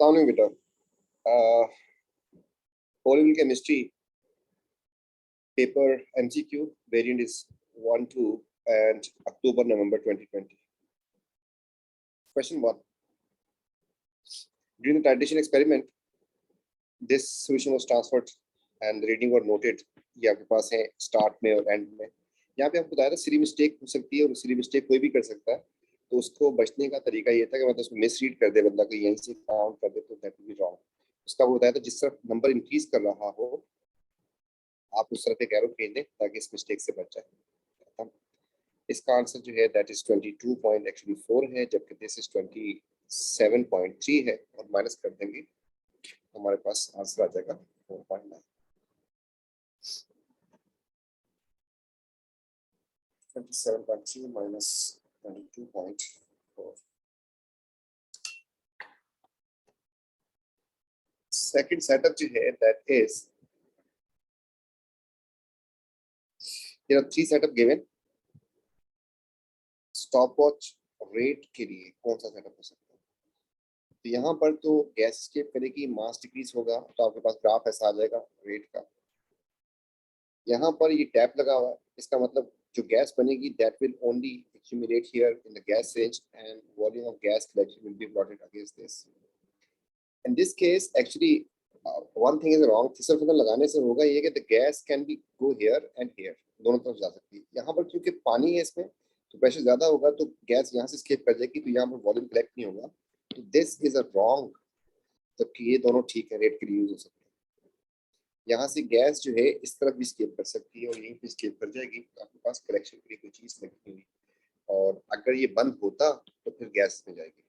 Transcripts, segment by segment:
अस्सलाम बेटा। O level chemistry paper MCQ variant is 1-2 and October November 2020. Question 1. During the titration experiment, this solution was transferred and the reading were noted. ये आपके पास है start में और and में। यहाँ पे आपको बताया था सिली मिस्टेक हो सकती है और सिली मिस्टेक कोई भी कर सकता है, तो उसको बचने का तरीका ये था कि मतलब उसको मिस रीड कर दे बंदा, को यहीं से काउंट कर दे तो दैट विल बी रॉन्ग। उसका वो बताया था जिस तरफ नंबर इंक्रीज कर रहा हो आप उस तरफ एक एरो खींच दें ताकि इस मिस्टेक से बच जाए। इसका आंसर जो है दैट इज 22.4 है, जबकि दिस इज 27.3 है और माइनस कर देंगे हमारे पास आंसर आ जाएगा 4.9। 27.3 minus 22.4। सेकंड सेटअप जो है that is there are 3 setup given। Stop watch rate के लिए कौन सा सेटअप हो सकता है? तो यहाँ पर तो गैस स्केप करेगी, मास डिक्रीज होगा, तो आपके पास ग्राफ ऐसा आ जाएगा रेट का। यहाँ पर ये टैप लगा हुआ है, इसका मतलब जो गैस बनेगी that will only accumulate here in the gas range and volume of gas collection will be plotted against this. In this case actually one thing is wrong। तीसरा फंक्शन लगाने से होगा ये कि the gas can be go here and here, दोनों तरफ जा सकती है। यहाँ पर क्योंकि पानी है इसमें तो प्रेशर ज्यादा होगा तो गैस यहाँ से स्केप कर जाएगी, तो यहाँ पर वॉल्यूम कलेक्ट नहीं होगा, तो दिस इज अ रॉन्ग। जबकि ये दोनों ठीक है, रेट के लिए यूज हो सकते हैं। यहाँ से गैस जो है इस तरफ भी स्केप कर सकती है और यहीं पे स्केप कर जाएगी, तो आपके पास कलेक्शन के लिए कोई चीज लगी हुई, और अगर ये बंद होता तो फिर गैस में जाएगी।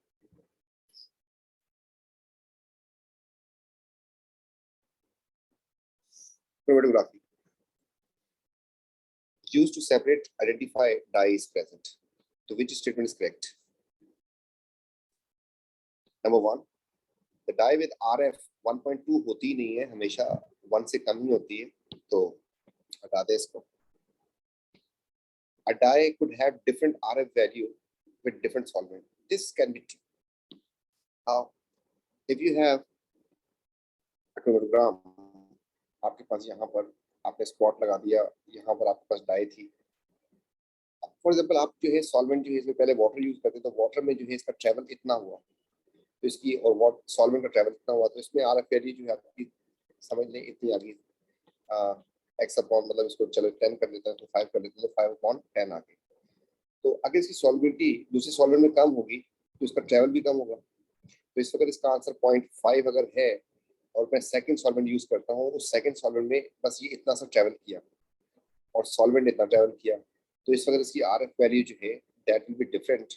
Chromatography used to separate identify dye is present, so which statement is correct? Number 1, the dye with RF 1.2 होती नहीं है, हमेशा 1 से कम ही होती है, तो हटा दे इसको। A dye could have different RF value with different solvent. This can be true. How? If you have a chromogram, आपके पास यहाँ पर आपने स्पॉट लगा दिया, यहाँ पर आपके पास डाई थी। फॉर एग्जाम्पल आप जो है सॉल्वेंट जो है इसमें पहले वाटर यूज करते, तो वाटर में जो है इसका ट्रेवल इतना हुआ, तो इसकी और सॉल्वेंट का ट्रेवल इतना हुआ, तो इसमें RF वैल्यू जो है आपकी समझ लें इतनी आ गई, एक्स अपॉन मतलब इसको चलो 10 कर देते हैं तो 5 कर देते हैं तो 5/10 आ गई। तो अगर इसकी सॉल्बिलिटी दूसरे सॉल्वेंट में कम होगी तो इसका ट्रेवल भी कम होगा। तो इस वक्त इसका आंसर 0.5 अगर है और मैं सेकंड सॉल्वेंट यूज करता हूँ, उस सेकंड सॉल्वेंट में बस ये इतना सा ट्रेवल किया और सॉल्वेंट इतना ट्रेवल किया, तो इस वक्त इसकी RF वैल्यू जो है दैट विल बी डिफरेंट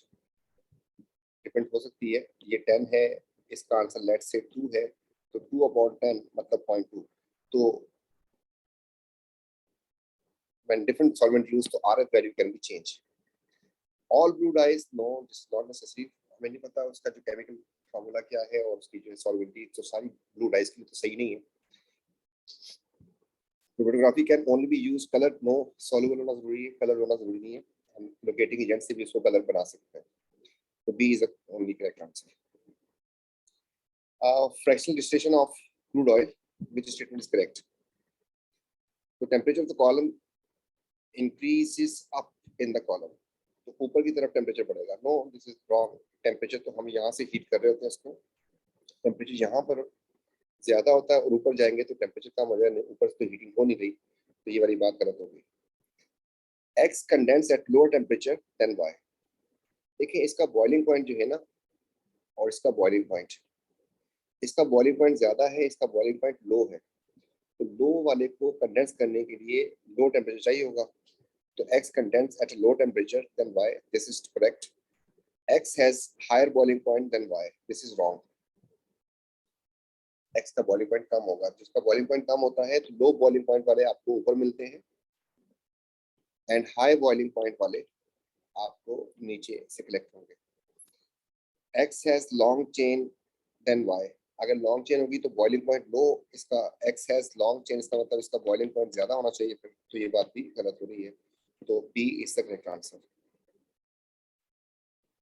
हो सकती है। ये 10 है, इसका आंसर लेट्स से 2 है, तो 2/10 मतलब 0.2। तो when different solvent used, तो RF value can be changed. All blue dyes, no, this is not necessary। हमें नहीं पता उसका जो केमिकल फार्मूला क्या है और उसकी जो सॉल्वेंटी, तो सारी ब्लू डाइज के लिए तो सही नहीं है। Chromatography can only be use colour, no, soluble होना जरूरी है, कलर होना जरूरी नहीं है। हम लोकेटिंग एजेंट से भी उसको कलर बना सकते हैं, तो B is the only correct answer. Fractional distillation of crude oil, which statement is correct? तो temperature of the column increases up in the column, तो ऊपर की तरफ टेम्परेचर बढ़ेगा। No, this is wrong. Temperature तो हम यहाँ से हीट कर रहे होते हैं इसको, टेम्परेचर यहाँ पर ज्यादा होता है और ऊपर जाएंगे तो टेम्परेचर कम हो जाएगा, ऊपर से तो हीटिंग हो नहीं रही, तो ये वाली बात गलत होगी। X condense at lower temperature than Y। देखिए इसका बॉइलिंग पॉइंट जो है ना और इसका बॉइलिंग पॉइंट, इसका बॉइलिंग पॉइंट ज्यादा है, इसका बॉइलिंग पॉइंट लो है, तो लो वाले को कंडेंस करने के लिए लो टेम्परेचर चाहिए होगा, तो X condense at a low temperature than Y, this is correct। X has higher boiling point than Y, this is wrong। X का बॉइलिंग पॉइंट कम होगा, जिसका बॉइलिंग पॉइंट कम होता है तो लो बॉइलिंग पॉइंट वाले आपको ऊपर मिलते हैं एंड हाई बॉइलिंग पॉइंट वाले आपको नीचे से कलेक्ट होंगे। X has long chain than Y, अगर लॉन्ग चेन होगी तो बॉइलिंग पॉइंट लो, इसका X हैज लॉन्ग चेन, इसका मतलब इसका बॉइलिंग पॉइंट ज्यादा होना चाहिए, फिर तो ये बात भी गलत हो रही है, तो B is the correct answer.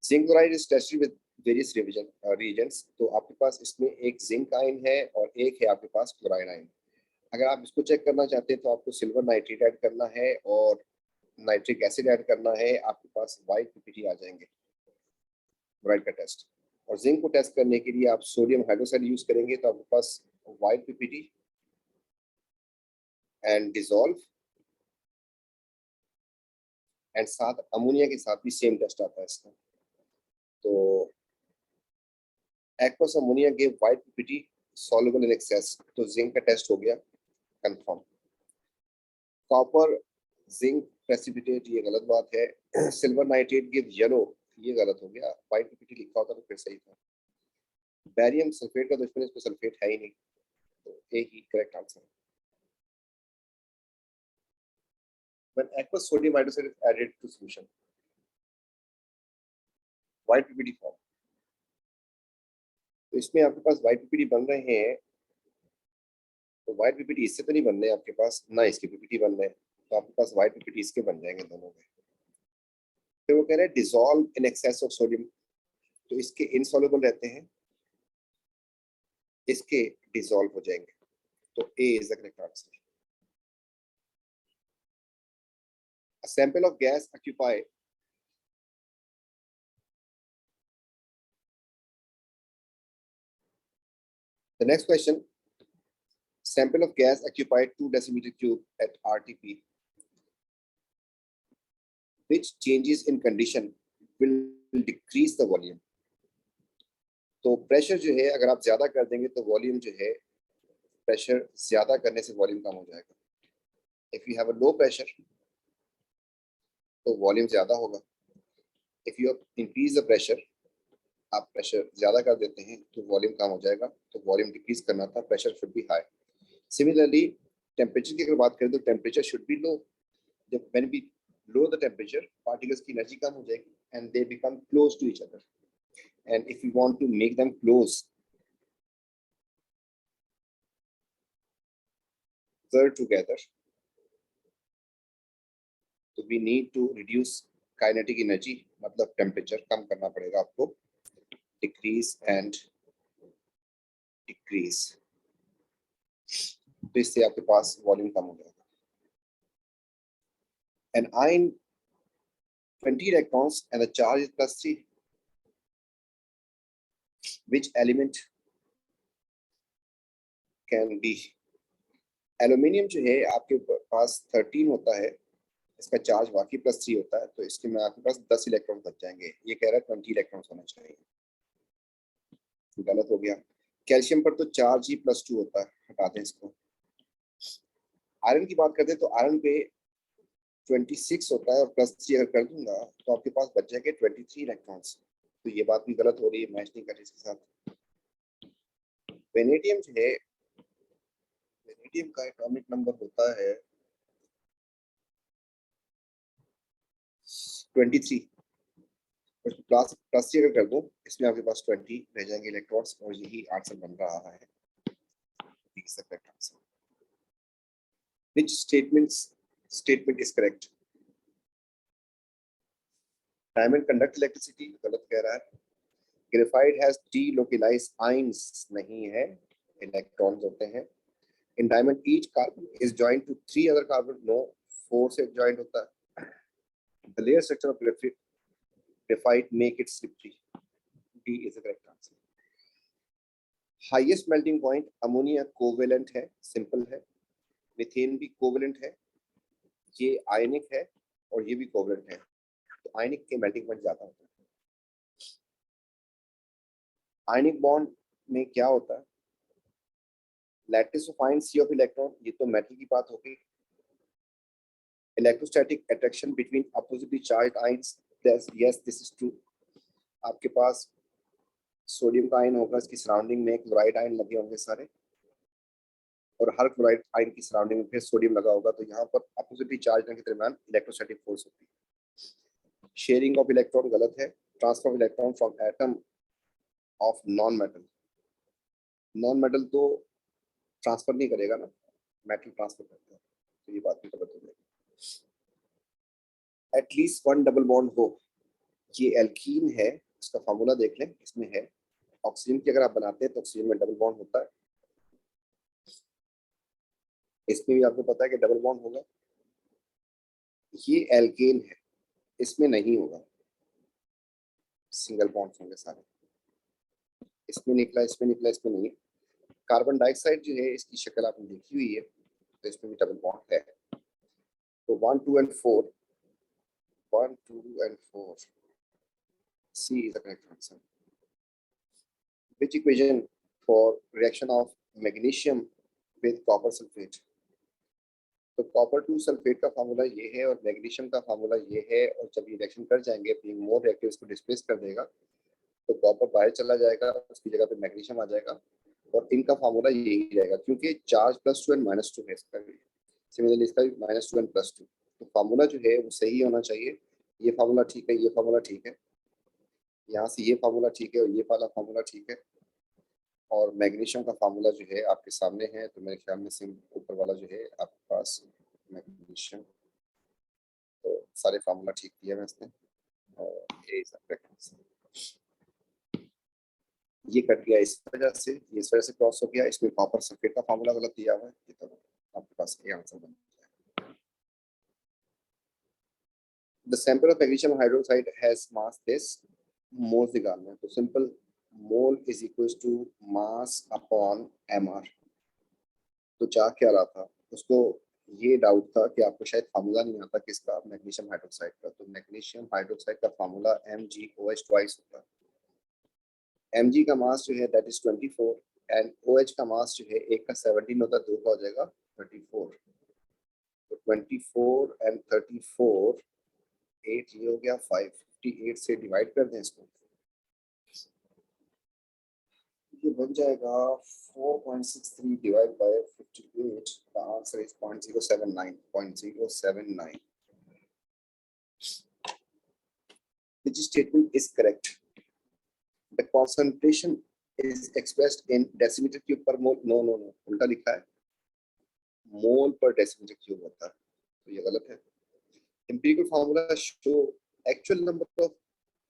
Zinc chloride is tested with various reagents, तो आपके पास इसमें एक जिंक आयन है और एक है आपके पास क्लोराइड आयन। अगर आप इसको चेक करना चाहते हैं तो आपको सिल्वर नाइट्रेट ऐड करना है और नाइट्रिक एसिड ऐड करना है, आपके पास वाइट पीपीटी आ जाएंगे क्लोराइड का टेस्ट। और जिंक को टेस्ट करने के लिए आप सोडियम हाइड्रोक्साइड यूज करेंगे तो आपके पास white PPT and dissolve and साथ अमोनिया के साथ भी सेम टेस्ट आता है इसका। तो aqueous ammonia give white PPT soluble in excess, तो जिंक का टेस्ट हो गया कंफर्म। कॉपर जिंक प्रेसिपिटेट, ये गलत बात है। सिल्वर नाइट्रेट गिव येलो, ये गलत हो गया, वाइट पीपीटी लिखा होता तो फिर सही था। बैरियम सल्फेट का दुश्मन, इसमें सल्फेट है ही नहीं, तो एक ही करेक्ट आंसर है। When aqueous sodium hydroxide is added to solution, white PPT form, तो इसमें आपके पास white PPT बन रहे हैं, तो white PPT इससे तो नहीं बन रहे आपके पास, ना इसके PPT बन रहे हैं, तो आपके पास white PPT इसके बन जाएंगे दोनों में। फिर वो कह रहे हैं dissolve in excess of sodium, तो इसके इनसॉल्युबल रहते हैं, इसके डिसॉल्व हो जाएंगे, तो A is the correct answer. A sample of gas occupy the next question. Sample of gas occupied 2 decimeter cube at RTP. Which changes in condition will decrease the volume? तो pressure जो है अगर आप ज्यादा कर देंगे तो वॉल्यूम जो है, प्रेशर ज्यादा करने से वॉल्यूम कम हो जाएगा। If you have a low pressure तो वॉल्यूम ज्यादा होगा। If you increase the pressure, आप प्रेशर ज्यादा कर देते हैं तो वॉल्यूम कम हो जाएगा, तो वॉल्यूम डिक्रीज करना था, pressure should be high. Similarly temperature की अगर बात करें तो टेम्परेचर शुड बी लो। जब when we low the temperature, particles की एनर्जी कम हो जाएगी and they become close to each other, and if you want to make them closer together, so we need to reduce kinetic energy, मतलब temperature कम करना पड़ेगा आपको, decrease and decrease, तो इससे आपके पास वॉल्यूम कम हो जाएगा। An ion 20 electrons and the charge is +3. Which element can be? Aluminium जो है आपके पास 13 होता है, इसका चार्ज वाकई +3 होता है, तो इसके में आपके पास 10 इलेक्ट्रॉन बच जाएंगे। ये कह रहा है 20 इलेक्ट्रॉन्स होना चाहिए, गलत हो गया। कैल्शियम पर तो चार्ज ही +2 होता है, हटा दें इसको। आयरन की बात करते हैं तो आयरन पे 26 होता है और +3 अगर कर दूंगा तो आपके पास बच जाएंगे 23 इलेक्ट्रॉन्स, तो ये बात भी गलत हो रही है, मैच नहीं कर रही इसके साथ। वेनेडियम जो है, वेनेडियम का एटॉमिक नंबर होता है 23, +3 अगर कर दो इसमें आपके पास 20 रह जाएंगे इलेक्ट्रॉन्स, और यही आंसर बन रहा है। Which statement is correct? Diamond conduct electricity, गलत कह रहा है। Graphite has delocalized ions, नहीं है, इलेक्ट्रॉन्स होते हैं। In diamond each carbon is joined to 3 other carbon, no, 4 से joined होता है। The layer structure of graphite make it slippery, D is the correct answer. Highest melting point, ammonia covalent है, simple है। Methane भी covalent है, ये आयनिक है और ये भी कोवेलेंट है, तो आयनिक के मेल्टिंग पॉइंट ज्यादा होता है। आयनिक बॉन्ड में क्या होता है? Lattice of ion sea of electron, ये तो मेटल की बात हो गई। Electrostatic attraction between oppositely charged ions, yes this is true. आपके पास सोडियम का आयन होगा, इसकी सराउंडिंग में क्लोराइड आयन लगे होंगे सारे, और हर क्लोराइड आयन की सराउंडिंग में फिर सोडियम लगा होगा, तो यहाँ पर अपोजिटली चार्ज के दरमियान इलेक्ट्रोस्टैटिक फोर्स होती है। शेयरिंग ऑफ इलेक्ट्रॉन गलत है। Transfer of electron from atom of non metal, non metal तो ट्रांसफर नहीं करेगा ना, मेटल ट्रांसफर करता है, तो ये बात भी गलत हो जाएगी। एटलीस्ट 1 डबल बॉन्ड हो, ये एल्कीन है, इसका फार्मूला देख लें, इसमें है ऑक्सीजन की अगर आप बनाते हैं तो ऑक्सीजन में डबल बॉन्ड होता है, इसमें भी आपको पता है कि डबल बॉन्ड होगा। ये एल्केन है, इसमें नहीं होगा, सिंगल बॉन्ड होंगे सारे, इसमें निकला, इसमें निकला, इसमें नहीं। कार्बन डाइऑक्साइड जो है इसकी शक्ल आपने देखी हुई है, तो इसमें भी डबल बॉन्ड है। तो 1 2 and 4, 1 2 and 4, C is the correct answer. Which equation for reaction of magnesium with copper sulfate? तो कॉपर टू सल्फेट का फार्मूला ये है और मैग्नीशियम का फार्मूला ये है, और जब ये रिएक्शन कर जाएंगे बीइंग मोर रिएक्टिव इसको डिस्प्लेस कर देगा, तो कॉपर बाहर चला जाएगा, उसकी जगह पे मैग्नीशियम आ जाएगा, और इनका फार्मूला यही रहेगा क्योंकि चार्ज +2 एंड -2 है इसका भी। सिमिलरली इसका भी -2 एंड +2, तो फार्मूला जो है वो सही होना चाहिए। ये फार्मूला ठीक है, ये फार्मूला ठीक है, यहाँ से ये फार्मूला ठीक है और ये वाला फार्मूला ठीक है, और मैग्नीशियम का फार्मूला जो है आपके सामने है, तो मेरे ख्याल में सिम ऊपर वाला जो है आपके पास मैग्नीशियम, तो सारे फार्मूला ठीक किए हैं इसने, और ये करेक्ट आंसर। ये कट गया इस वजह से, ये इस वजह से क्रॉस हो गया, इसमें कॉपर सल्फेट का फार्मूला गलत दिया हुआ है, ये तो आपके पास ये आंसर बन जाएगा। The sample of magnesium hydroxide has mass this, moles निकालना है, तो simple mole is equal to mass upon mr। तो जा क्या रहा था उसको, ये डाउट था कि आपको शायद फार्मूला नहीं आता किसका, मैग्नीशियम हाइड्रोक्साइड का, तो मैग्नीशियम हाइड्रोक्साइड का फार्मूला MgOH ट्वाइस होता है। Mg का मास जो है दैट इज 24, एंड OH का मास जो है एक का 17 होता है, दो का हो जाएगा 34, तो 24 एंड 34, 8 ये हो गया 558 से डिवाइड कर दें इसको, ये बन जाएगा 4.63 divide by 58, the answer is 0.079, which statement is correct? The concentration is expressed in decimeter cube per mole. No, उल्टा लिखा है, मोल पर डेसिमीटर क्यूब होता है, तो ये गलत है। Empirical formula show actual number of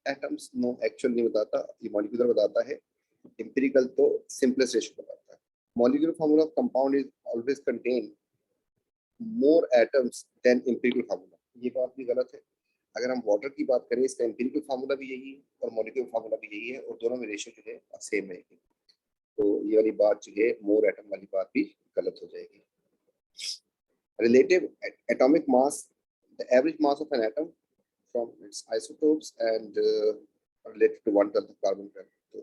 atoms, no actual नहीं बताता, ये मॉलिक्यूलर बताता है, एम्पिरिकल तो सिंपलेस्ट रेशियो बताता है। Molecular formula of compound is always contain more atoms than empirical formula, ये बात भी गलत है। अगर हम वाटर की बात करें, इसका एम्पिरिकल फार्मूला भी यही है और मॉलिक्यूलर फार्मूला भी यही है, और दोनों में रेशियो जो है सेम रहेगी, तो ये वाली बात जो है मोर एटम वाली बात भी गलत हो जाएगी। Relative atomic mass, the average mass of an atom from its isotopes and related to 1/12 of carbon per atom. So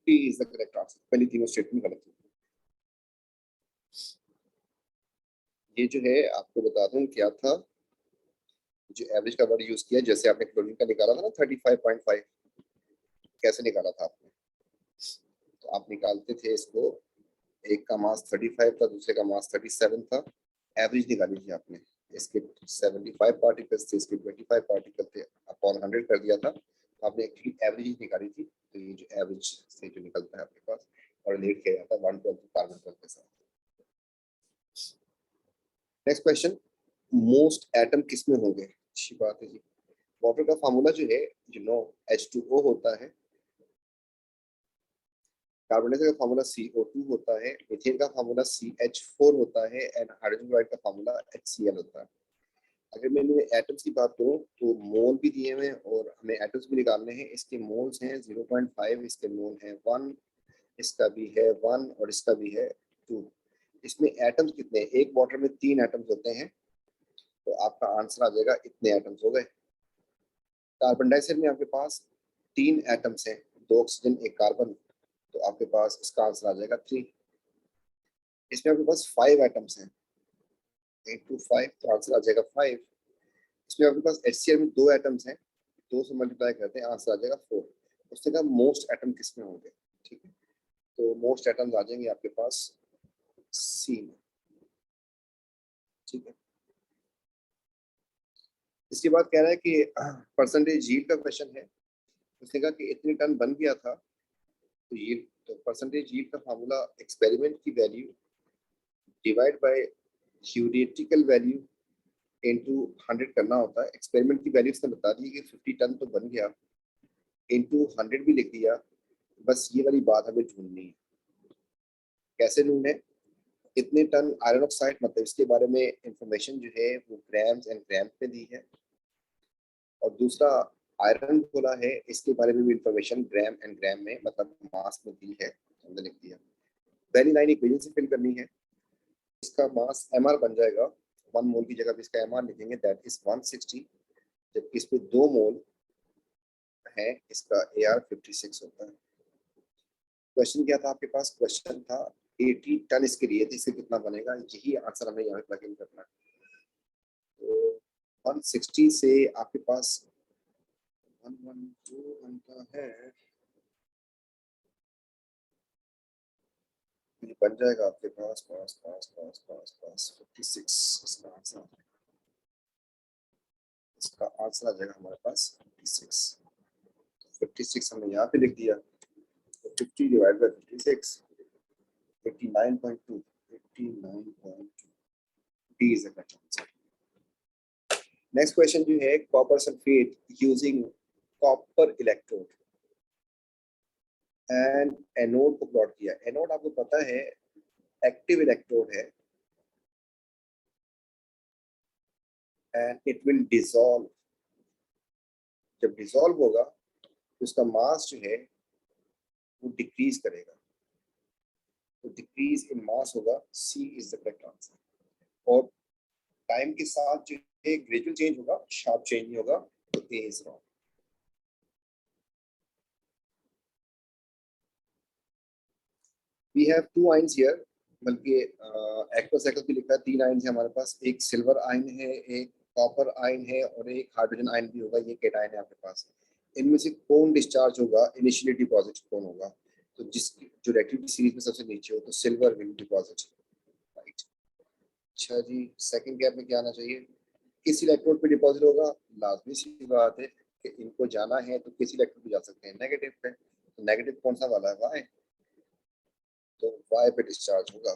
T is the correct answer. पहली तीनों स्टेटमेंट गलत है। ये जो है आपको बता दूं क्या था, जो एवरेज का वर्ड यूज किया, जैसे आपने क्लोरीन का निकाला था ना 35.5, कैसे निकाला था आपने, तो आप निकालते थे इसको, एक का मास 35 था, दूसरे का मास 37 था, एवरेज निकाली थी आपने, इसके 75 पार्टिकल्स थे, इसके 25 पार्टिकल थे, अपॉन 100 कर दिया था, तो आपने एक्चुअली एवरेज निकाली थी, तो ये जो एवरेज से जो निकलता है आपके पास और रिलेट किया जाता है 1/12 कार्बन के साथ। नेक्स्ट क्वेश्चन, मोस्ट एटम किसमें होंगे, अच्छी बात है जी। वाटर का फार्मूला जो है H2O होता है, कार्बन डाइऑक्साइड का फार्मूला CO2 होता है, मीथेन का फार्मूला CH4 होता है, एंड हाइड्रोजन क्लोराइड का फार्मूला HCl होता है। अगर मैं इनमें एटम्स की बात करूं तो मोल भी दिए हुए हैं और हमें एटम्स भी निकालने हैं, इसके मोल्स हैं 0.5, इसके मोल हैं 1, इसका भी है 1 और इसका भी है 2। इसमें एटम्स कितने हैं, एक वाटर में 3 एटम्स होते हैं, तो आपका आंसर आ जाएगा इतने एटम्स हो गए। कार्बन डाइऑक्साइड में आपके पास 3 एटम्स हैं, 2 ऑक्सीजन 1 कार्बन, तो आपके पास इसका आंसर आ जाएगा 3। इसमें आपके पास 5 एटम्स हैं, 8 to 5, तो आंसर आ जाएगा 5। इसमें आपके पास HCl में 2 एटम्स हैं, 2 से मल्टीप्लाई करते हैं, आंसर आ जाएगा 4। उसने कहा मोस्ट एटम किसमें होंगे, ठीक है, तो मोस्ट एटम्स आ जाएंगे आपके पास C में, ठीक है। इसके बाद कह रहा है कि परसेंटेज यील्ड का क्वेश्चन है, उसने कहा कि इतने टन बन गया था, तो यील्ड, तो परसेंटेज यील्ड का फार्मूला एक्सपेरिमेंट की value divide by theoretical value into 100 करना होता है। एक्सपेरिमेंट की वैल्यू इसने बता दी कि 50 टन तो बन गया, इंटू 100 भी लिख दिया। बस ये वाली बात हमें ढूंढनी है। कैसे ढूंढे? कितने टन आयरन ऑक्साइड, मतलब इसके बारे में इंफॉर्मेशन जो है वो ग्राम्स एंड ग्राम पे दी है। और दूसरा आयरन बोला है, इसके बारे में भी इंफॉर्मेशन ग्राम एंड ग्राम में, मतलब मास में दी है, हमने लिख दिया। पहली लाइन इक्वेशन से फिल करनी है। इसका मास mr बन जाएगा, 1 मोल की जगह पे इसका mr लिखेंगे, दैट इज 160, जबकि इस पे 2 मोल है, इसका AR 56 होता है। क्वेश्चन क्या था आपके पास? क्वेश्चन था 80 टन इसके लिए, तो इससे कितना बनेगा, यही आंसर हमें यहाँ प्लग इन करना है। तो 160 से आपके पास 112 बनता है, ये बन जाएगा आपके पास पास पास पास पास पास 56। इसका आंसर, इसका आंसर आ जाएगा हमारे पास 56। 56 हमने यहाँ पे लिख दिया, तो 50 divide by 56, 89.2, 89.2 D is the correct answer. Next question जो है, copper sulphate using copper electrode and anode को प्लॉट किया। एनोड आपको पता है एक्टिव इलेक्ट्रोड है, एंड इट विल डिसॉल्व। जब डिसॉल्व होगा तो उसका मास जो है वो डिक्रीज करेगा, तो डिक्रीज इन मास होगा, C is the correct answer. और टाइम के साथ जो है ग्रेजुअल चेंज होगा, शार्प चेंज नहीं होगा, तो A is wrong. We have 2 ions here, बल्कि एक्वस साइकिल भी लिखा है, 3 आयन है हमारे पास, एक सिल्वर आयन है, एक कॉपर आयन है, और एक हाइड्रोजन आयन भी होगा, ये केटायन है आपके पास। इनमें से कौन डिस्चार्ज होगा, इनिशियली डिपॉजिट कौन होगा? तो जिसकी जो रिएक्टिविटी सीरीज में सबसे नीचे हो, तो सिल्वर विल डिपॉजिट, राइट। अच्छा जी, सेकंड गैप में क्या आना चाहिए? किस इलेक्ट्रोड पे डिपॉजिट होगा? लाजमी सी बात है कि इनको जाना है तो किस इलेक्ट्रोड पे जा सकते हैं? नेगेटिव पे। तो नेगेटिव कौन सा वाला है? वाई। तो वाई पे डिस्चार्ज होगा।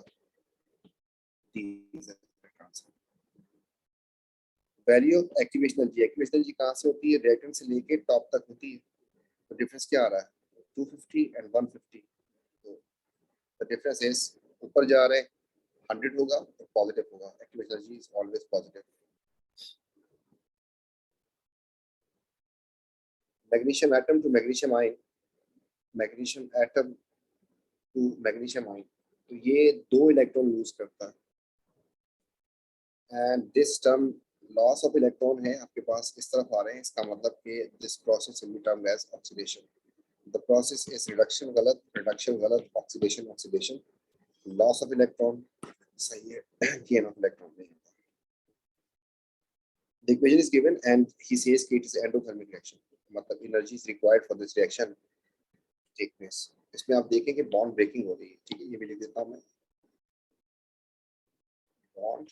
Value of activation energy, activation energy कहाँ से होती है? रिएक्टेंट से लेके टॉप तक होती है। तो डिफरेंस क्या आ रहा है? 250 एंड 150। तो द डिफरेंस इज, ऊपर जा रहे हैं 100 होगा तो पॉजिटिव होगा, activation energy is always positive. Magnesium atom to magnesium ion, magnesium atom to magnesium ion, तो ये 2 इलेक्ट्रॉन लूज करता है, and this term loss of electron है आपके पास इस तरफ आ रहे हैं, इसका मतलब कि this process will be termed as oxidation. The process is reduction गलत, रिडक्शन गलत, oxidation oxidation, loss of electron सही है, गेन ऑफ इलेक्ट्रॉन नहीं होता। The equation is given and he says कि it is endothermic reaction, मतलब energy is required for this reaction to take place। इसमें आप देखें कि बॉन्ड ब्रेकिंग हो रही है, ठीक है, ये भी लिख देता हूं मैं, bond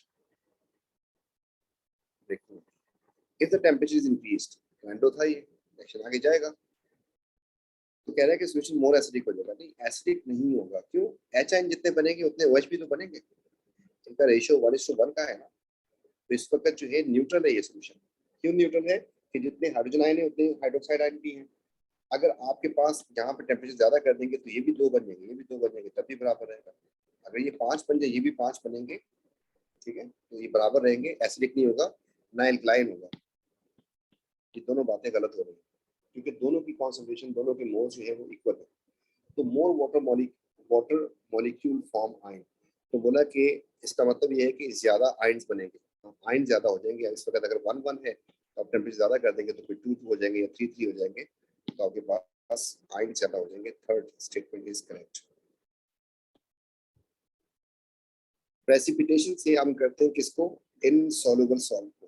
breaking. if the temperature is increased, तो एंडो था ये, रिएक्शन आगे जाएगा। तो कह रहा है कि सोल्यूशन मोर एसिडिक हो जाएगा। नहीं, एसिडिक नहीं होगा, क्यों? एच आयन जितने बनेंगे उतने OH भी तो बनेंगे, इनका रेशियो 1:1 का है ना। तो इस वक्त जो है न्यूट्रल है ये सोल्यूशन। क्यों न्यूट्रल है? कि जितने हाइड्रोजन आयन है उतने हाइड्रोक्साइड आयन भी हैं। अगर आपके पास यहाँ पे टेम्परेचर ज्यादा कर देंगे तो ये भी 2 बन जाएंगे, ये भी 2 बन जाएंगे, तब भी बराबर रहेगा। अगर ये 5 बन जाए, ये भी 5 बनेंगे, ठीक है, तो ये बराबर रहेंगे, एसिडिक नहीं होगा, ना एल्कलाइन होगा। ये दोनों बातें गलत हो रही है, क्योंकि दोनों की कॉन्सेंट्रेशन, दोनों के मोल जो है वो इक्वल है। तो more water molecule form ion, तो बोला कि इसका मतलब ये है कि ज्यादा आयन्स बनेंगे, आयन ज्यादा हो जाएंगे। इस वक्त अगर 1:1 है तो आप टेम्परेचर ज्यादा कर देंगे तो फिर 2:2 हो जाएंगे या 3:3 हो जाएंगे, तो आपके पास आयन ज्यादा हो जाएंगे। Third statement is correct. Precipitation से हम करते हैं किसको? इनसॉल्युबल सॉल्ट को।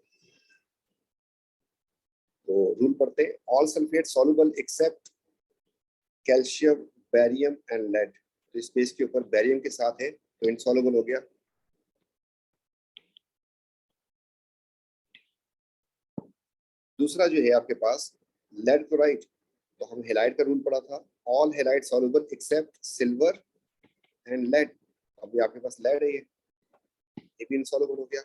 तो रूल पढ़ते हैं, all sulphate soluble except calcium, barium and lead. तो इस पेज के ऊपर बैरियम के साथ है तो इनसॉल्युबल हो गया। दूसरा जो है आपके पास लेड क्लोराइड, तो हम हेलाइड का रूल पढ़ा था, all halide soluble except silver and lead. अभी आपके पास लेड है, ये भी इनसॉल्युबल हो गया,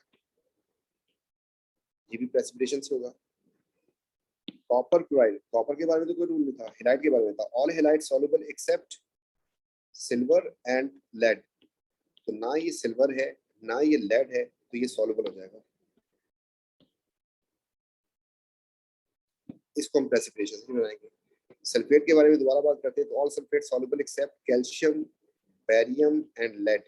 ये भी प्रेसिपिटेशन से होगा। कॉपर क्लोराइड, कॉपर के बारे में तो कोई रूल नहीं था, हेलाइड के बारे में था। All halide soluble except silver and lead. तो ना ये सिल्वर है ना ये लेड है, तो ये सॉल्युबल हो जाएगा। इसको हम प्रेसिपिटेशन से बनाएंगे। सल्फेट के बारे में दोबारा बात करते हैं, तो all sulphate soluble except calcium, barium and lead.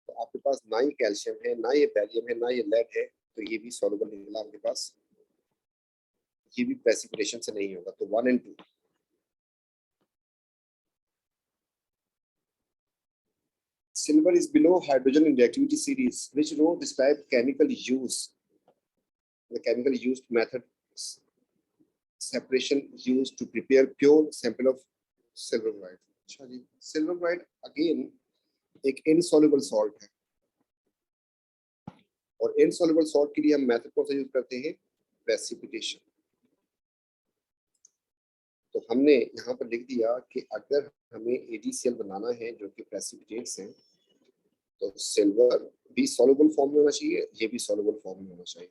तो आपके पास ना ही कैल्शियम है, ना ये बैरियम है, ना ये लेड है, तो ये भी सॉल्युबल निकला आपके पास। ये भी प्रेसिपिटेशन से नहीं होगा, तो 1 and 2। Silver is below hydrogen in reactivity series. Which row describe chemical use? The chemical used method separation used to prepare pure sample of silver chloride. अच्छा जी, silver chloride again एक insoluble salt है, और insoluble salt के लिए हम method कौन सा use करते हैं? प्रेसिपिटेशन। तो हमने यहाँ पर लिख दिया कि अगर हमें AgCl बनाना है जो कि प्रेसिपिटेट्स हैं, तो सिल्वर भी सॉल्युबल फॉर्म में होना चाहिए, ये भी सॉल्युबल फॉर्म में होना चाहिए।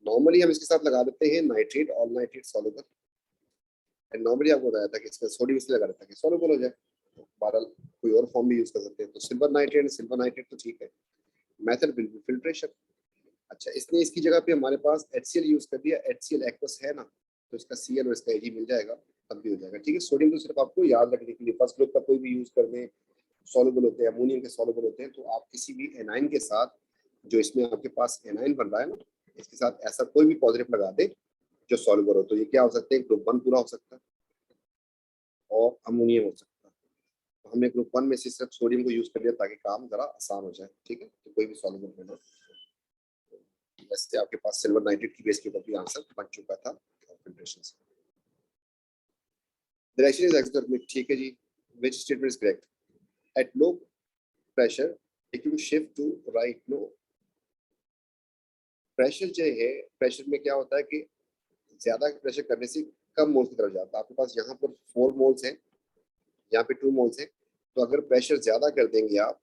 नॉर्मली हम इसके साथ लगा देते हैं nitrate, all nitrate soluble. And normally आपको बताया था कि इसमें सोडियम इसलिए लगा देता है कि सॉल्युबल हो जाए, बहरहाल कोई और फॉर्म भी यूज कर सकते हैं। तो सिल्वर नाइट्रेट तो ठीक है। Method will be filtration. अच्छा, इसने इसकी जगह पे हमारे पास HCl यूज कर दिया, HCl एक्वस है ना, तो इसका Cl और इसका Ag मिल जाएगा, तब भी हो जाएगा। ठीक है, सोडियम तो सिर्फ आपको याद रखने के लिए, फर्स्ट ग्रुप का कोई भी यूज कर दें, सॉल्युबल होते हैं, अमोनियम के सॉल्युबल होते हैं, तो आप किसी भी एनाइन के साथ, जो इसमें आपके पास एनाइन बन रहा है ना, इसके साथ ऐसा कोई भी पॉजिटिव लगा दे जो सॉल्युबल हो, तो ये क्या हो सकते हैं? ग्रुप 1 पूरा हो सकता है और अमोनियम हो सकता है। तो हमने ग्रुप 1 में से सिर्फ सोडियम को यूज कर लिया ताकि काम जरा आसान हो जाए। ठीक है, तो कोई भी सॉल्युबल बना, वैसे आपके पास सिल्वर नाइट्रेट की बेस के ऊपर भी आंसर बन चुका था फिल्ट्रेशन से। Direction is exothermic. ठीक है जी, which statement is correct? At low pressure it will shift to right. No, pressure जो है, प्रेशर में क्या होता है कि ज्यादा प्रेशर करने से कम मोल्स की तरफ जाता है। आपके पास यहाँ पर 4 मोल्स है, यहाँ पे 2 मोल्स है, तो अगर प्रेशर ज्यादा कर देंगे आप,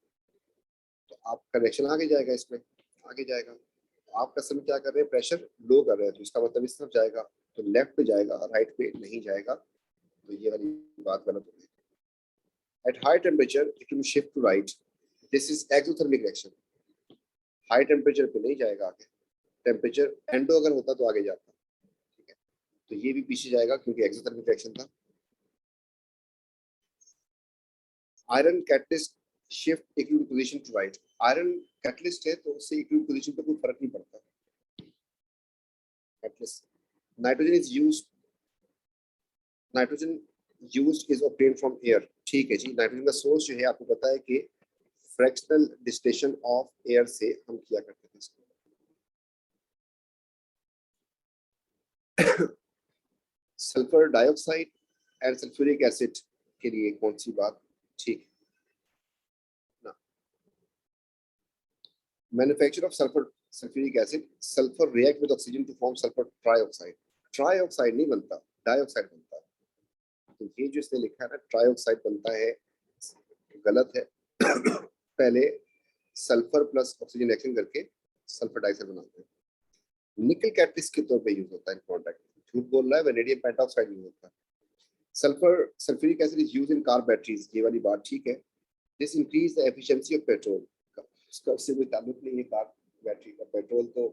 तो आपका रिएक्शन आगे जाएगा, इसमें आगे जाएगा। आप असल में क्या कर रहे हैं? प्रेशर लो कर रहे हैं, तो इसका मतलब इस तरफ जाएगा, तो लेफ्ट पे जाएगा, राइट पे नहीं जाएगा, तो ये वाली बात गलत हो गई। At high temperature it will shift to right, this is exothermic reaction. High temperature पे नहीं जाएगा आगे, टेम्परेचर एंडो अगर होता तो आगे जाता। ठीक है, तो ये भी पीछे जाएगा क्योंकि एक्सोथर्मिक रिएक्शन था। Iron catalyst shift equilibrium position to right. Iron catalyst है तो उससे इक्विलिब्रियम पोजीशन पे कोई फर्क नहीं पड़ता। Catalyst. Nitrogen is used, nitrogen used is obtained from air. ठीक है जी, नाइट्रोजन का सोर्स जो है आपको पता है कि फ्रैक्शनल डिस्टिलेशन ऑफ एयर से हम किया करते थे इसको। Sulphur dioxide and sulphuric acid के लिए कौन सी बात ठीक है? Manufacture of sulphur sulphuric acid, sulphur react with oxygen to form sulphur trioxide. Trioxide नहीं बनता, डाइऑक्साइड बनता है। तो ये जो इसने लिखा है ना, ट्राइऑक्साइड बनता है, गलत है। पहले सल्फर प्लस ऑक्सीजन रिएक्शन करके सल्फर डाइऑक्साइड बनाते हैं। निकल कैटलिस्ट के तौर पे यूज होता है इन कॉन्टैक्ट। झूठ बोल रहा है, वैनेडियम पेंटॉक्साइड यूज होता है। Sulphur sulphuric acid is used in car batteries, ये वाली बात ठीक है। This increase the efficiency of petrol. इसका उससे कोई ताल्लुक नहीं है कार बैटरी का। पेट्रोल तो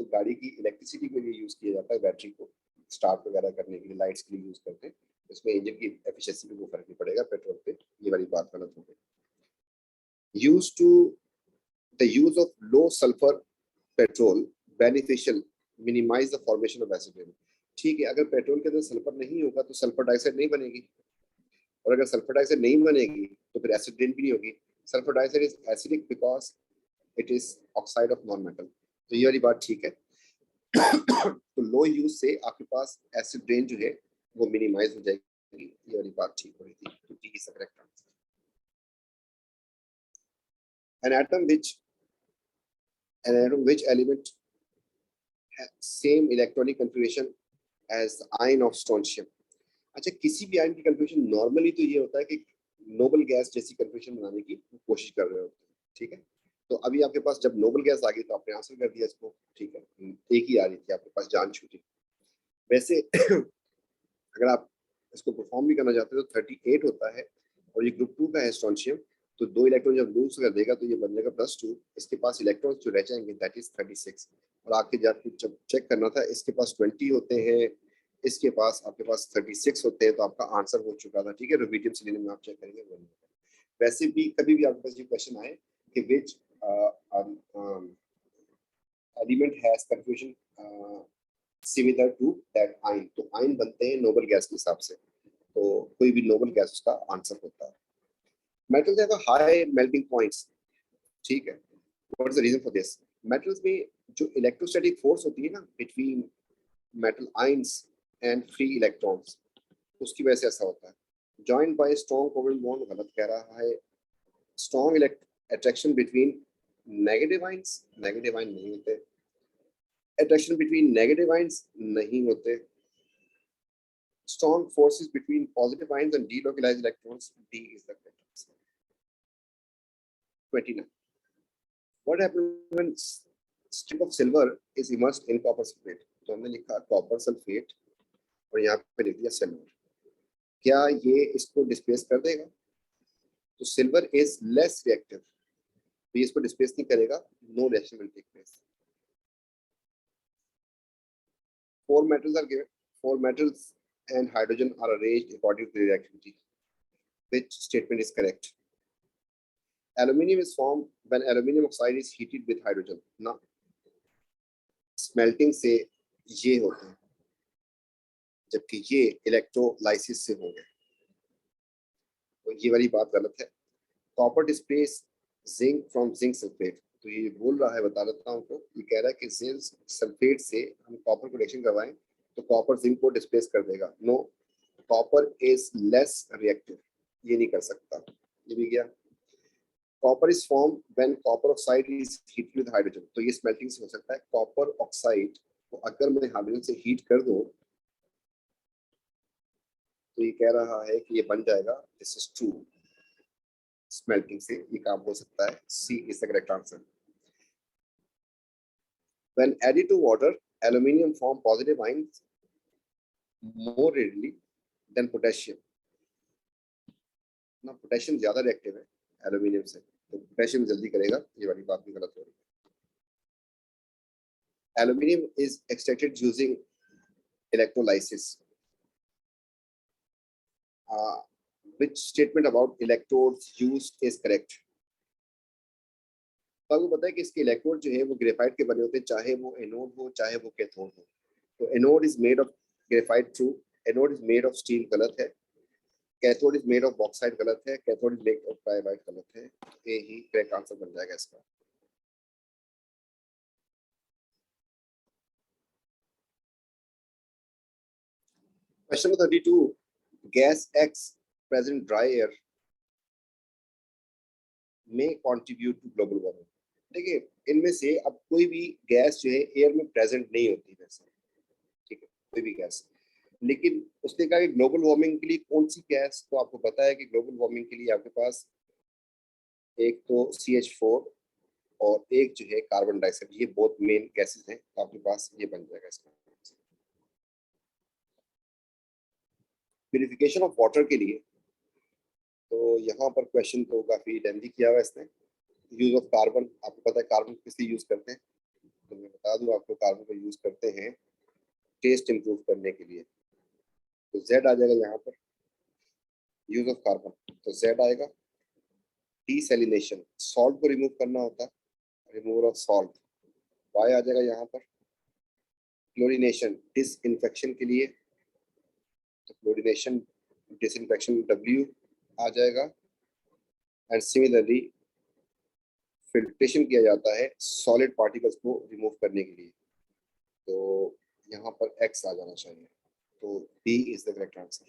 गाड़ी की इलेक्ट्रिसिटी के लिए यूज किया जाता है, बैटरी को स्टार्ट वगैरह करने के लिए, लाइट्स के लिए यूज करते हैं। इसमें इंजन की एफिशिएंसी पे कोई फर्क नहीं पड़ेगा पेट्रोल पे, ये वाली बात गलत हो गई। Use to the use of low sulphur petrol beneficial minimise the formation of acid rain. ठीक है, अगर पेट्रोल के अंदर सल्फर नहीं होगा तो सल्फर डाइऑक्साइड नहीं बनेगी, और अगर सल्फर डाइऑक्साइड नहीं बनेगी तो फिर एसिड रेन भी नहीं होगी। Sulphur dioxide is acidic because it is oxide of non metal, तो ये वाली बात ठीक है। तो लो यूज से आपके पास एसिड रेन जो है वो मिनिमाइज हो जाएगी, ये वाली बात ठीक हो रही थी। तो D is the correct answer. an atom which an atom which element same electronic configuration as ion of strontium. अच्छा, किसी भी आयन की कन्फिगरेशन नॉर्मली तो ये होता है कि नोबल गैस जैसी कन्फिगरेशन बनाने की कोशिश कर रहे होते हैं। ठीक है, तो अभी आपके पास जब नोबल गैस आ गई तो आपने आंसर कर दिया इसको, ठीक है, एक ही आ रही थी आपके पास, जान छूटी। वैसे अगर आप इसको परफॉर्म भी करना चाहते हो तो 38 होता है, और ये ग्रुप 2 का है स्ट्रोंशियम, तो 2 इलेक्ट्रॉन जब लूज कर देगा तो ये बन जाएगा +2, इसके पास इलेक्ट्रॉन जो रह जाएंगे दैट इज 36। और आपके जब चेक करना था, इसके पास 20 होते हैं, इसके पास आपके पास 36 होते हैं, तो आपका आंसर हो चुका था, ठीक है। रुबिडियम सेलेनियम में आप चेक करेंगे वो नहीं होगा। वैसे भी कभी भी आपके पास ये क्वेश्चन आए कि which element has confusion similar to that ion, तो आयन बनते हैं नोबल गैस के हिसाब से, तो कोई भी नोबल गैस उसका आंसर होता है। Metals have high melting points, ठीक है। What is the reason for this? Metals में जो इलेक्ट्रोस्टैटिक फोर्स होती है ना between metal ions and free electrons, उसकी वजह से ऐसा होता है। Joined by strong covalent bond, गलत कह रहा है। Strong attraction between negative ions, negative ion नहीं होते। अट्रैक्शन बिटवीन नेगेटिव आयंस नहीं होते। Strong forces between positive ions and delocalized electrons, D is the correct answer. 29. What happens when strip of silver is immersed in copper sulfate? तो हमने लिखा copper sulphate और यहाँ पे लिख दिया सिल्वर। क्या ये इसको डिस्प्लेस कर देगा? तो सिल्वर इज लेस रिएक्टिव, तो ये इसको डिस्प्लेस नहीं करेगा, no reaction will take place. Four metals are given. Four metals and hydrogen are arranged according to their reactivity. Which statement is correct? Aluminium is formed when aluminium oxide is heated with hydrogen. ना smelting से ये होते हैं, जबकि ये electrolysis से होंगे, तो ये वाली बात गलत है। Copper displace zinc from zinc sulphate, तो ये बोल रहा है, बता देता हूँ, तो ये कह रहा है कि जिंक सल्फेट से हम कॉपर को रिएक्शन करवाएं तो कॉपर जिंक को डिस्प्लेस कर देगा। No, copper is less reactive, ये नहीं कर सकता, ये भी गया। Copper is form when copper oxide is heated with hydrogen, तो ये स्मेल्टिंग से हो सकता है। कॉपर ऑक्साइड को अगर मैं हाइड्रोजन से हीट कर दूं तो ये कह रहा है कि ये बन जाएगा, दिस इज ट्रू, स्मेल्टिंग से ये काम हो सकता है। C is the correct answer. When added to water, aluminium form positive ions more readily than potassium. ना पोटेशियम ज्यादा रिएक्टिव है एल्यूमिनियम से, तो पोटेशियम जल्दी करेगा, ये वाली बात भी गलत हो रही है। Aluminium is extracted using electrolysis. Which statement about electrodes used is correct? तो आपको पता है कि इसके इलेक्ट्रोड जो है वो ग्रेफाइट के बने होते हैं, चाहे वो एनोड हो चाहे वो कैथोड हो। तो anode is made of graphite, true. Anode is made of steel, गलत है। Cathode is made of bauxite, गलत है। कैथोड इज मेड ऑफ ट्राइबाइट, गलत है। ये ही करेक्ट आंसर बन जाएगा इसका। Question number 32, gas x present dry air में कंट्रीब्यूट टू ग्लोबल वार्मिंग। देखिए, इनमें से अब कोई भी गैस जो है एयर में प्रेजेंट नहीं होती वैसे, ठीक है, कोई भी गैस, लेकिन उसने कहा कि ग्लोबल वार्मिंग के लिए कौन सी गैस, तो आपको पता है कि ग्लोबल वार्मिंग के लिए आपके पास एक तो CH4 और एक जो है कार्बन डाइऑक्साइड, ये बहुत मेन गैसेस हैं, तो आपके पास ये बन जाएगा इसका। प्यूरिफिकेशन ऑफ वाटर के लिए तो यहाँ पर क्वेश्चन तो काफी लेंथी किया हुआ है इसने। यूज ऑफ कार्बन, आपको पता है कार्बन किस लिए यूज करते हैं, तो मैं बता दूं आपको, कार्बन को यूज करते हैं टेस्ट इंप्रूव करने के लिए, तो Z आ जाएगा यहाँ पर, यूज ऑफ कार्बन, तो Z आएगा। डीसैलिनेशन, सॉल्ट को रिमूव करना होता है, रिमूवल ऑफ सॉल्ट, Y आ जाएगा यहाँ पर। क्लोरीनेशन, डिसइंफेक्शन के लिए, तो क्लोरीनेशन डिसइंफेक्शन W आ जाएगा। एंड सिमिलरली फिल्ट्रेशन किया जाता है सॉलिड पार्टिकल्स को रिमूव करने के लिए, तो यहाँ पर X आ जाना चाहिए, तो B is the correct answer.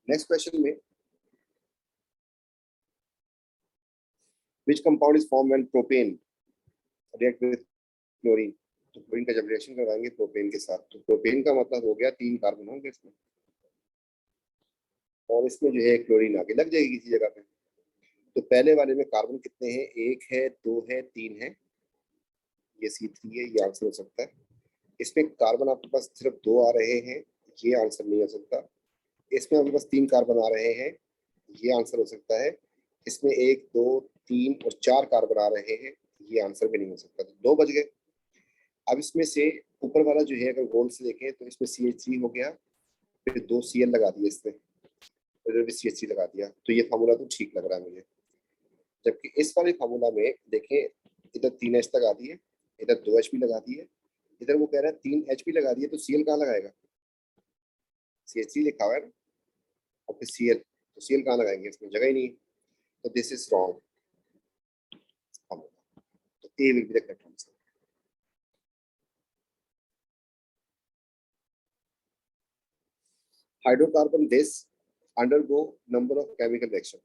Next question में, which compound is formed when propane react with chlorine, तो क्लोरीन का जब रिएक्शन करवाएंगे प्रोपेन के साथ, तो प्रोपेन का मतलब हो गया 3 कार्बन होंगे इसमें, और इसमें जो है क्लोरीन आगे लग जाएगी किसी जगह पे, तो पहले वाले में कार्बन कितने हैं, 1 है, 2 है, 3 है, ये C3 है, ये आंसर हो सकता है। इसमें कार्बन आपके पास सिर्फ 2 आ रहे हैं, ये आंसर नहीं हो सकता। इसमें आपके पास 3 कार्बन आ रहे हैं, ये आंसर हो सकता है। इसमें 1, 2, 3 और 4 कार्बन आ रहे हैं, ये आंसर भी नहीं हो सकता। तो 2 बच गए। अब इसमें से ऊपर वाला जो है अगर गोल से देखें तो इसमें CH3 हो गया, फिर 2 Cl लगा दिए इसमें, फिर भी CH3 लगा दिया, तो ये फार्मूला तो ठीक लग रहा है मुझे। जबकि इस वाले फार्मूला में देखें, इधर 3H लगा दिए, इधर 2H भी लगा दिए, इधर वो कह रहा है 3H भी लगा दिए, तो Cl कहाँ लगाएगा, CH3 लिखा हुआ है ना, और फिर Cl, तो Cl कहाँ लगाएंगे, इसमें जगह ही नहीं है। तो दिस इज रॉन्ग, तो A will be the correct answer. Hydrocarbon this undergo number of chemical reaction,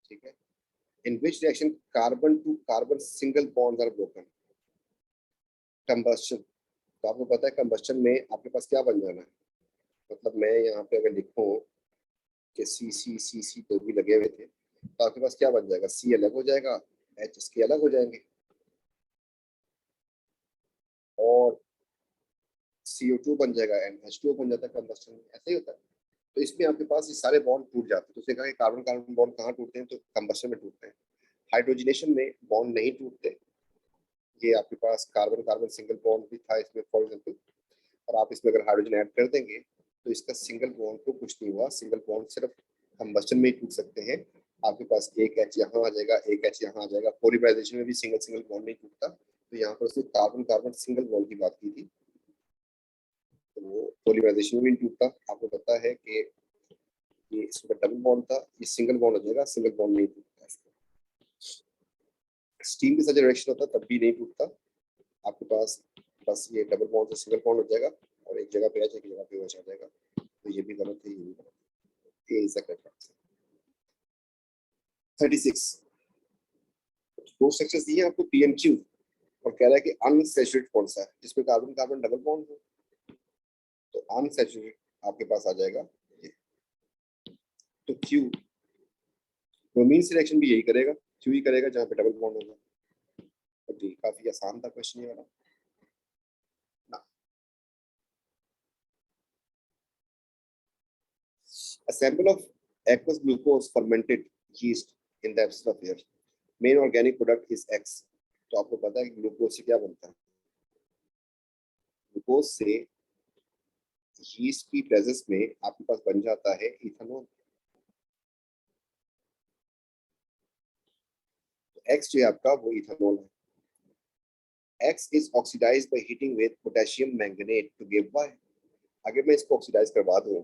ठीक है, in which reaction carbon to carbon single bonds are broken. Combustion, तो आपको पता है कंबस्शन में आपके पास क्या बन जाना है, मतलब मैं यहाँ पे अगर लिखूं कि C तो भी लगे हुए थे, तो आपके पास क्या बन जाएगा, C अलग हो जाएगा, H इसके अलग हो जाएंगे, और CO2 बन जाएगा, NH2 बन जाता है कंबस्शन में, ऐसे ही होता है। तो इसमें आपके पास ये सारे बॉन्ड टूट जाते हैं। तो उसने कहा कि कार्बन कार्बन बॉन्ड कहाँ टूटते हैं, तो कंबस्शन में टूटते हैं। हाइड्रोजनेशन में बॉन्ड नहीं टूटते। ये आपके पास कार्बन कार्बन सिंगल बॉन्ड भी था इसमें फॉर एग्जाम्पल, और आप इसमें अगर हाइड्रोजन ऐड कर देंगे तो इसका सिंगल बॉन्ड को कुछ नहीं हुआ, सिंगल बॉन्ड सिर्फ कंबस्शन में ही टूट सकते हैं। आपके पास एक H यहाँ आ जाएगा, एक H यहाँ आ जाएगा। पोलिमराइजेशन में भी सिंगल सिंगल बॉन्ड नहीं टूटता, तो यहाँ पर उसने कार्बन कार्बन सिंगल बॉन्ड की बात की थी, तो वो पोलिमराइजेशन में भी नहीं टूटता। आपको पता है कि ये इसमें डबल बॉन्ड था, ये सिंगल बॉन्ड हो जाएगा, सिंगल बॉन्ड नहीं टूटता। स्टीम के साथ जो रिएक्शन होता है तब भी नहीं टूटता। आपके पास बस ये डबल बॉन्ड से सिंगल बॉन्ड हो जाएगा, और एक जगह पे H एक जगह पे OH आ जाएगा। तो ये भी गलत है, ये भी गलत है। ये इज द करेक्ट आंसर। 36 दो स्ट्रक्चर्स दिए आपको P and Q, और कह रहा है कि अनसैचुरेटेड कौन सा है जिसमें कार्बन कार्बन डबल बॉन्ड हो, तो अनसैचुरेटेड आपके पास आ जाएगा ये। तो Q ब्रोमीन से रिएक्शन भी यही करेगा, Q ही करेगा जहाँ पे डबल बॉन्ड होगा। तो जी काफी आसान था क्वेश्चन ये वाला ना। A sample of aqueous glucose fermented yeast in the absence of air. Main organic product is X. तो आपको पता है कि ग्लूकोज से क्या बनता है, ग्लूकोज से यीस्ट की प्रेजेंस में आपके पास बन जाता है इथेनॉल। तो X जो है आपका वो इथेनॉल है। X is oxidized by heating with potassium manganate to give Y. अगर मैं इसको ऑक्सीडाइज करवा दूं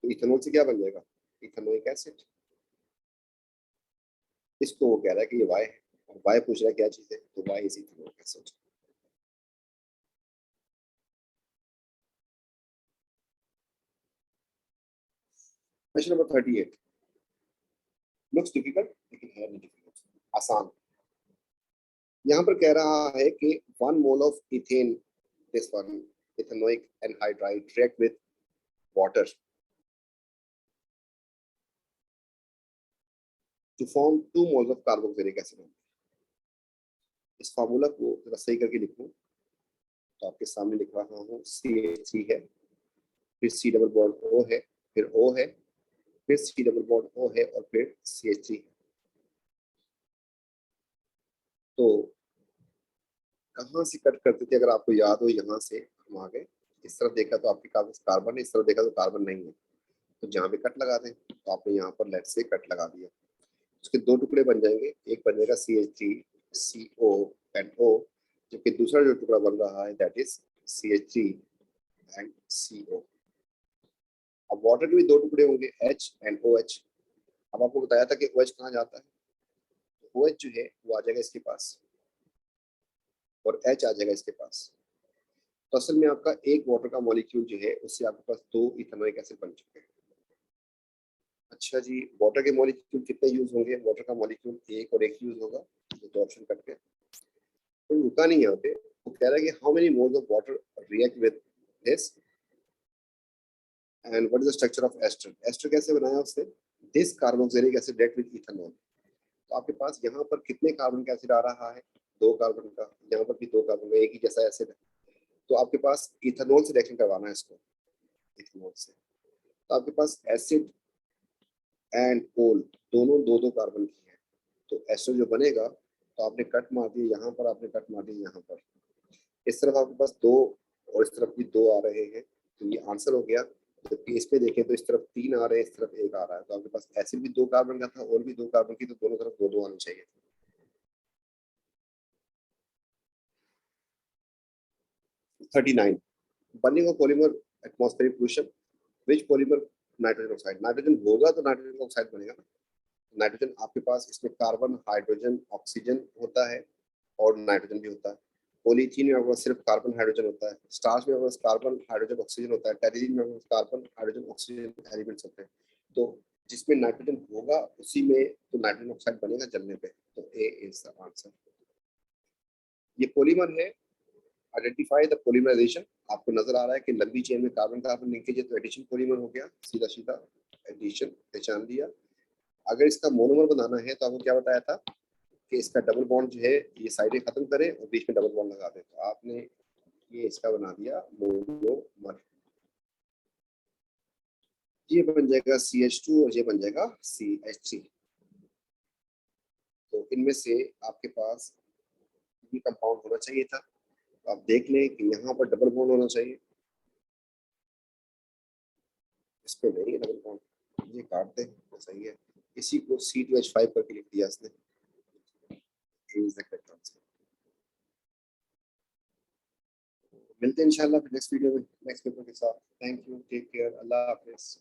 तो इथेनॉल से क्या बन जाएगा, इथेनोइक एसिड। इसको वो कह रहा है कि ये Y है, और Y पूछ रहा है क्या चीज है, तो Y is ethanoic acid. Question number 38 looks difficult लेकिन है नहीं डिफिकल्ट, आसान। यहाँ पर कह रहा है कि 1 mole of ethane, this one ethanoic anhydride react with water to form 2 moles of carboxylic acid. इस फार्मूला को जरा सही करके लिखूं तो आपके सामने लिख रहा हूँ, CH3 है, फिर C डबल बॉन्ड O है, फिर O है, फिर C डबल बॉन्ड O है, और फिर CH3 है। तो कहाँ से कट करते थे, अगर आपको याद हो, यहाँ से हम आ गए, इस तरफ देखा तो आपके पास कार्बन है, इस तरफ देखा तो कार्बन नहीं है, तो जहाँ भी कट लगा दें, तो आपने यहाँ पर लेफ्ट से कट लगा दिया। उसके 2 टुकड़े बन जाएंगे, एक बन जाएगा CH3 CO एंड O, जबकि दूसरा जो टुकड़ा बन रहा है that is CH3 and CO। अब वाटर के भी 2 टुकड़े होंगे, H एंड OH। अब आपको बताया था कि OH कहाँ जाता है, तो OH जो है वो आ जाएगा इसके पास, और H आ जाएगा इसके पास। तो असल में आपका एक वाटर का मॉलिक्यूल जो है उससे आपके पास 2 इथेनोइक एसिड बन चुके हैं। अच्छा जी, वाटर के मॉलिक्यूल कितने यूज होंगे, वाटर का मॉलिक्यूल एक और एक यूज होगा, ये तो ऑप्शन कट गए। तो रुका नहीं यहाँ पे, वो कह रहा है कि how many moles of water react with this and what is the structure of ester? Ester कैसे बनाया उसने? This carboxylic acid react with ethanol. तो आपके पास यहाँ पर कितने कार्बन का एसिड आ रहा है? 2 कार्बन का। यहाँ पर भी 2 कार्बन का, एक ही जैसा एसिड है। तो आपके पास इथेनॉल से रिएक्शन करवाना है इसको, इथेनॉल से। तो आपके पास एसिड एंड कोल दोनों 2-2 कार्बन की है। तो एस्टर जो बनेगा, तो आपने कट मार दिया यहाँ पर, आपने कट मार दिया यहाँ पर। इस तरफ आपके पास 2 और इस तरफ भी 2 आ रहे हैं, तो ये आंसर हो गया। जबकि इस पे देखें तो इस तरफ 3 आ रहे हैं, इस तरफ 1 आ रहा है। तो आपके पास एसिड भी 2 कार्बन का था और भी 2 कार्बन की, तो दोनों तरफ 2-2 आने चाहिए। 39 burning of polymer atmospheric pollution, which polymer? Nitrogen oxide. Nitrogen होगा तो नाइट्रोजन ऑक्साइड बनेगा ना। नाइट्रोजन आपके पास इसमें कार्बन, हाइड्रोजन, ऑक्सीजन होता है और नाइट्रोजन भी होता है। पॉलीथीन में आपके पास सिर्फ कार्बन हाइड्रोजन होता है। स्टार्च में आपके पास कार्बन हाइड्रोजन ऑक्सीजन होता है। टेरिलीन में आपके पास कार्बन हाइड्रोजन ऑक्सीजन एलिमेंट्स होते हैं। तो जिसमें नाइट्रोजन होगा उसी में तो नाइट्रोजन ऑक्साइड बनेगा जलने पे। तो ए इज द आंसर। ये पॉलीमर है। Identify the polymerisation. आपको नजर आ रहा है कि लंबी चेन में कार्बन कार्बन लिंकेज है, तो एडिशन पॉलीमर हो गया। सीधा सीधा एडिशन पहचान लिया। अगर इसका मोनोमर बनाना है तो आपको क्या बताया था कि इसका डबल बॉन्ड जो है ये साइडें खत्म करें और बीच में डबल बॉन्ड लगा दें। तो आपने ये इसका बना दिया मोनोमर। ये बन जाएगा CH2 और ये बन जाएगा CH3। तो इनमें से आपके पास ये कंपाउंड होना चाहिए था। तो आप देख लें कि यहाँ पर डबल बॉन्ड होना चाहिए, इस पे नहीं है डबल बॉन्ड। ये काट दें तो सही है। इसी को C2H5 करके लिख दिया इसने। मिलते हैं इंशाल्लाह नेक्स्ट वीडियो में नेक्स्ट पेपर के साथ। थैंक यू, टेक केयर, अल्लाह हाफिज।